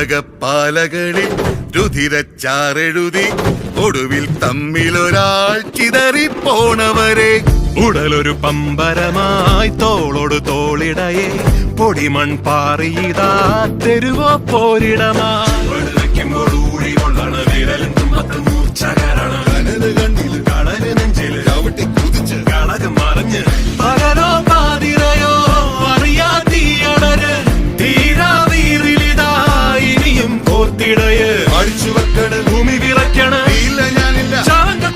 ഉലകപ്പാലകളിൽ രുധിരച്ചാറെഴുതി ഒടുവിൽ തമ്മിലൊരാൾ ചിതറിപ്പോണവരെ ഉടലൊരു പമ്പരമായി തോളോട് തോളിടയെ പൊടിമൺ പാറിയതാ തെരുവോ പോരിടമാ ൂഴി കൊള്ളണ വിരലും മൂർച്ചകൾ